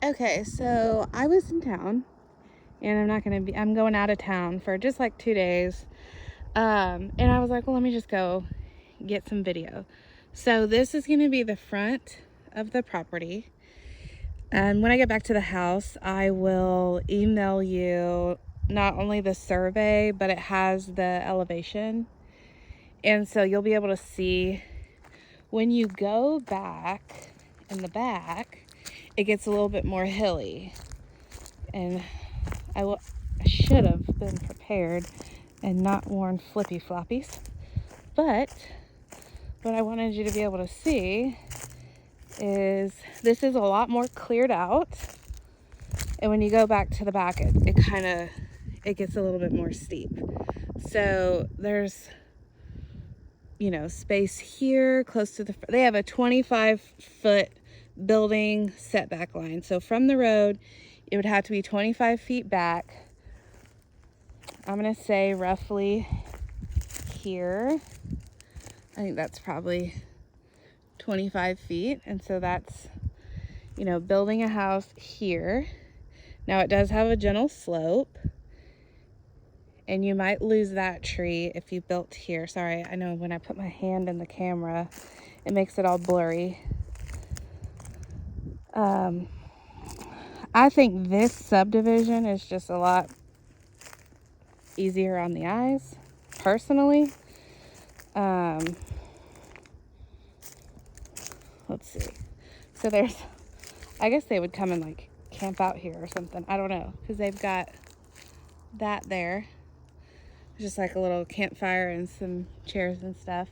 Okay, so I was in town, and I'm going out of town for just like 2 days. And I was like, well, let me just go get some video. So this is gonna be the front of the property. And when I get back to the house, I will email you not only the survey, but it has the elevation. And so you'll be able to see when you go back in the back, it gets a little bit more hilly. And I should have been prepared and not worn flippy floppies. But what I wanted you to be able to see is this is a lot more cleared out. And when you go back to the back, it gets a little bit more steep. So there's, space here close to they have a 25-foot building setback line. So from the road, it would have to be 25 feet back. I'm going to say roughly here. I think that's probably 25 feet. And so that's, building a house here. Now it does have a gentle slope. And you might lose that tree if you built here. Sorry, I know when I put my hand in the camera, it makes it all blurry. I think this subdivision is just a lot easier on the eyes, personally. Let's see. So I guess they would come and like camp out here or something. I don't know, because they've got that there. Just like a little campfire and some chairs and stuff.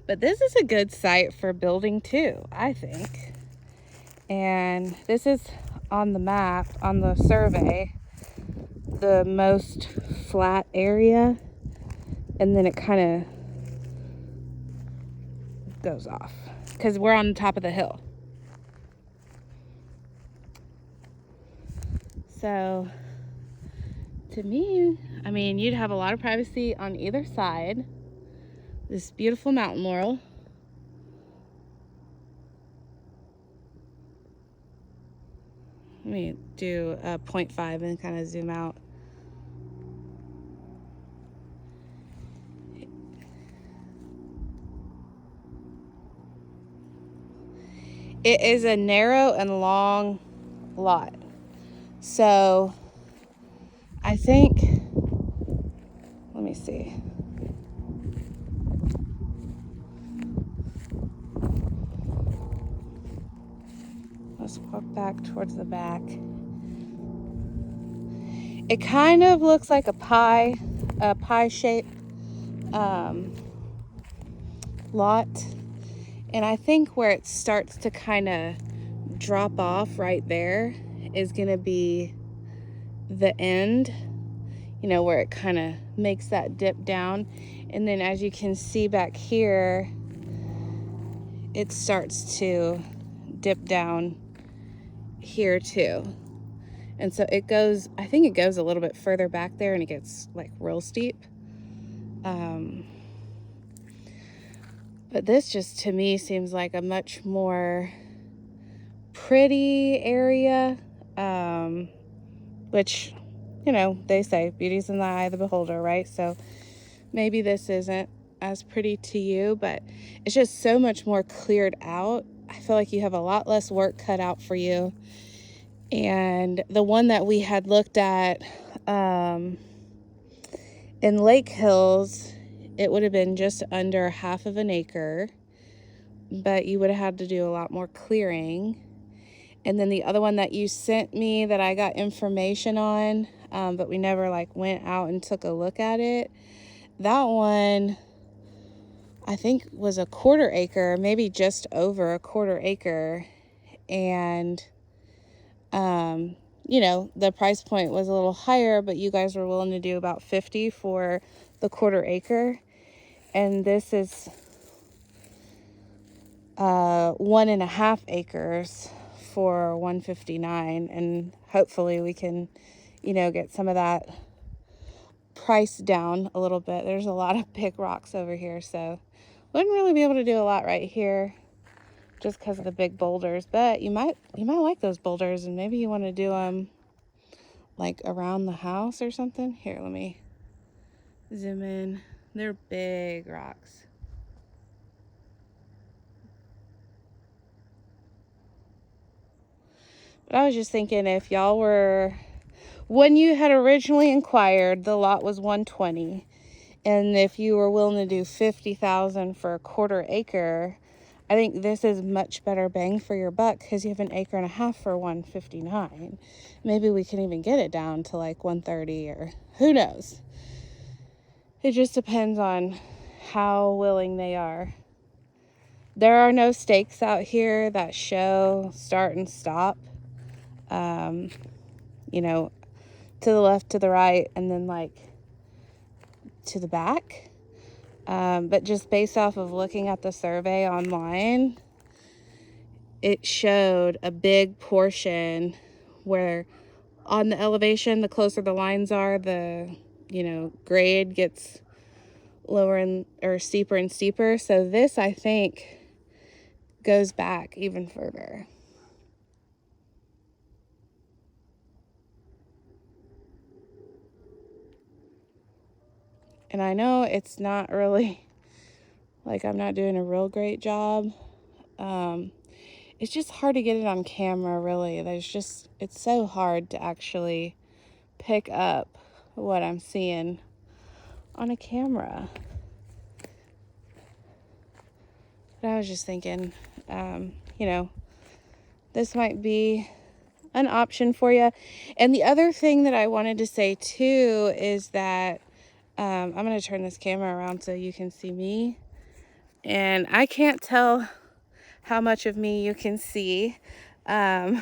But this is a good site for building too, I think. And this is on the map, on the survey, the most flat area. And then it kind of goes off because we're on the top of the hill. So to me, I mean, you'd have a lot of privacy on either side. This beautiful mountain laurel. Let me do a 0.5 and kind of zoom out. It is a narrow and long lot. So I think, let me see. Let's walk back towards the back. It kind of looks like a pie shape lot. And I think where it starts to kind of drop off right there is going to be the end, where it kind of makes that dip down. And then as you can see back here, it starts to dip down here too. And so I think it goes a little bit further back there and it gets like real steep. But this just to me seems like a much more pretty area, which, they say beauty's in the eye of the beholder, right? So maybe this isn't as pretty to you, but it's just so much more cleared out. I feel like you have a lot less work cut out for you. And the one that we had looked at in Lake Hills, it would have been just under half of an acre, but you would have had to do a lot more clearing. And then the other one that you sent me that I got information on, but we never went out and took a look at it. That one, I think, was a 1/4 acre, maybe just over a 1/4 acre. And, the price point was a little higher, but you guys were willing to do about $50 for the 1/4 acre. And this is 1.5 acres for $159, and hopefully we can, get some of that price down a little bit. There's a lot of big rocks over here, so wouldn't really be able to do a lot right here. just because of the big boulders. But you might like those boulders, and maybe you want to do them like around the house or something. Here, let me zoom in. They're big rocks. But I was just thinking, if y'all were, when you had originally inquired, the lot was 120, and if you were willing to do 50,000 for a quarter acre, I think this is much better bang for your buck, because you have an acre and a half for 159. Maybe we can even get it down to like 130, or who knows. It just depends on how willing they are. There are no stakes out here that show start and stop. You know, to the left, to the right, and then like to the back. But just based off of looking at the survey online, it showed a big portion where on the elevation, the closer the lines are, the, you know, grade gets lower and or steeper and steeper. So this, I think, goes back even further. And I know it's not really, like, I'm not doing a real great job. It's just hard to get it on camera, really. It's so hard to actually pick up what I'm seeing on a camera. But I was just thinking, you know, this might be an option for you. And the other thing that I wanted to say too is that I'm going to turn this camera around so you can see me. And I can't tell how much of me you can see. Pardon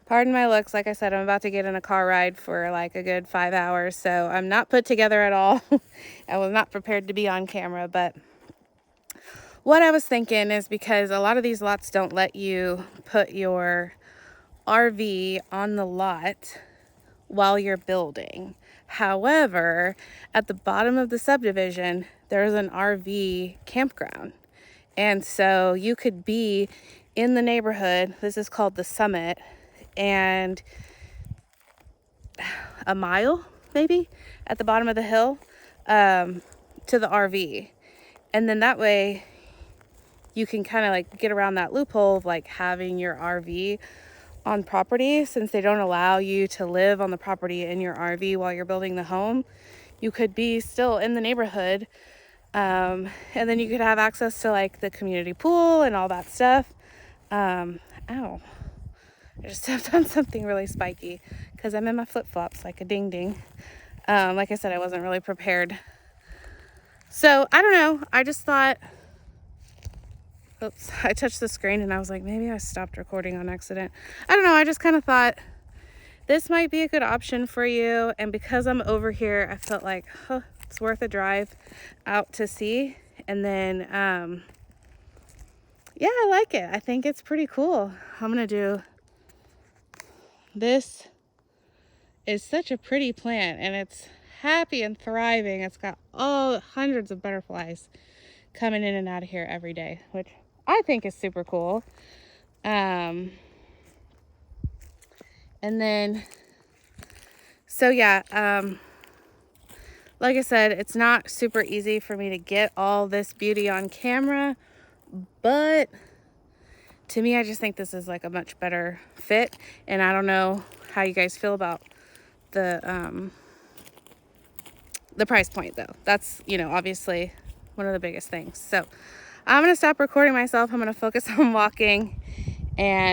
my looks. Like I said, I'm about to get in a car ride for like a good 5 hours. So I'm not put together at all. I was not prepared to be on camera. But what I was thinking is, because a lot of these lots don't let you put your RV on the lot while you're building. However, at the bottom of the subdivision, there's an RV campground. And so you could be in the neighborhood. This is called the Summit, and a mile maybe at the bottom of the hill to the RV. And then that way you can kind of like get around that loophole of like having your RV on property, since they don't allow you to live on the property in your RV while you're building the home. You could be still in the neighborhood, and then you could have access to like the community pool and all that stuff. Ow, I just stepped on something really spiky because I'm in my flip-flops like a ding-ding. Like I said, I wasn't really prepared. So I don't know, I just thought, oops, I touched the screen and I was like, maybe I stopped recording on accident. I don't know, I just kind of thought this might be a good option for you. And because I'm over here, I felt like, it's worth a drive out to see. And then, yeah, I like it. I think it's pretty cool. I'm gonna do, this is such a pretty plant, and it's happy and thriving. It's got hundreds of butterflies coming in and out of here every day, which I think is super cool. And then, so yeah, like I said, it's not super easy for me to get all this beauty on camera, but to me, I just think this is like a much better fit. And I don't know how you guys feel about the price point though. That's, you know, obviously one of the biggest things. So I'm going to stop recording myself. I'm going to focus on walking, and